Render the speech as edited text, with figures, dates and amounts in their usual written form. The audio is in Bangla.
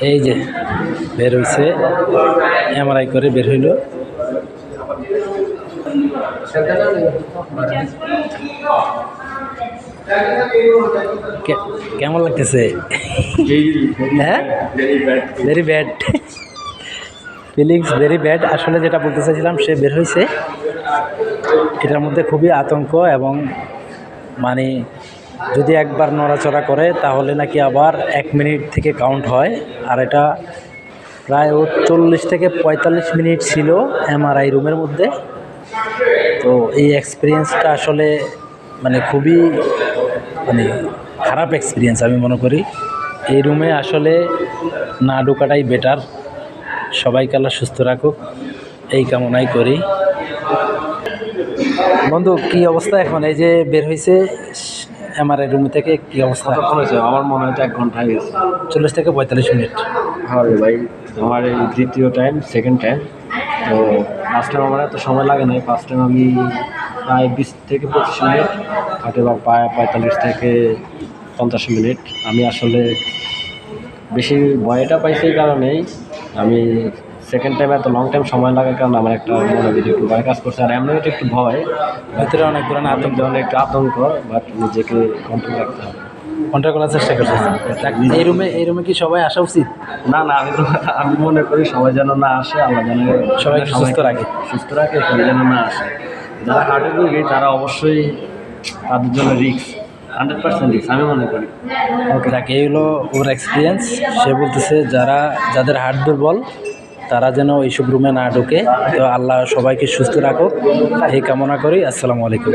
এই যে বের হইছে, এমআরআই করে বের হইল। কেমন লাগতেছে? হ্যাঁ, very bad feelings, very bad. আসলে যেটা বলতে চাইছিলাম, সে বের হয়েছে, এটার মধ্যে খুবই আতঙ্ক এবং মানে যদি একবার নড়াচড়া করে তাহলে নাকি আবার 1 মিনিট থেকে কাউন্ট হয়। আর এটা প্রায় ও 40 থেকে 45 মিনিট ছিল এমআরআই রুমের মধ্যে। তো এই এক্সপিরিয়েন্সটা আসলে মানে খুবই মানে খারাপ এক্সপিরিয়েন্স আমি মনে করি। এই রুমে আসলে না ঢোকাটাই বেটার। সবাইকে আল্লাহ সুস্থ রাখুক, এই কামনাই করি। বন্ধু, কি অবস্থা এখন? এই যে বের হয়েছে এমআরআই রুম থেকে, কি অবস্থা? আমার মনে হয় 1 ঘন্টা হয়ে গেছে। 40 থেকে 45 মিনিট। হ্যাঁ ভাই, আমার এই দ্বিতীয় টাইম, সেকেন্ড টাইম। তো ফার্স্ট টাইম আমার এত সময় লাগে নাই। ফার্স্ট টাইম আমি প্রায় 20 থেকে 25 মিনিট, হয়তো বা প্রায় 45 থেকে 50 মিনিট। আমি আসলে বেশি ভয়টা পাইছি এই কারণেই, আমি সেকেন্ড টাইম এত লং টাইম সময় লাগার কারণে আমার একটা মনে ভিতরে একটু ভয় কাজ করছে। আর এমনি একটু ভয় ভিতরে অনেক পুরানো আতঙ্ক, একটু আতঙ্ক, বাট নিজেকে কন্ট্রোল রাখতে হবে, কন্ট্রোল করার চেষ্টা করছে। এই রুমে কি সবাই আসা উচিত? না আমি মনে করি সবাই যেন না আসে। আল্লাহ যেন সবাইকে সুস্থ রাখে, সবাই যেন না আসে। যারা হার্টের রোগী তারা অবশ্যই, তাদের জন্য রিস্ক, 100% রিস্ক আমি মনে করি। ওকে, দেখ, এই হলো ওর এক্সপিরিয়েন্স। সে বলতেছে যাদের হার্ট দুর্বল তারা যেন এইসব রুমে না ঢোকে। তো আল্লাহ সবাইকে সুস্থ রাখুক, এই কামনা করি। আসসালামু আলাইকুম।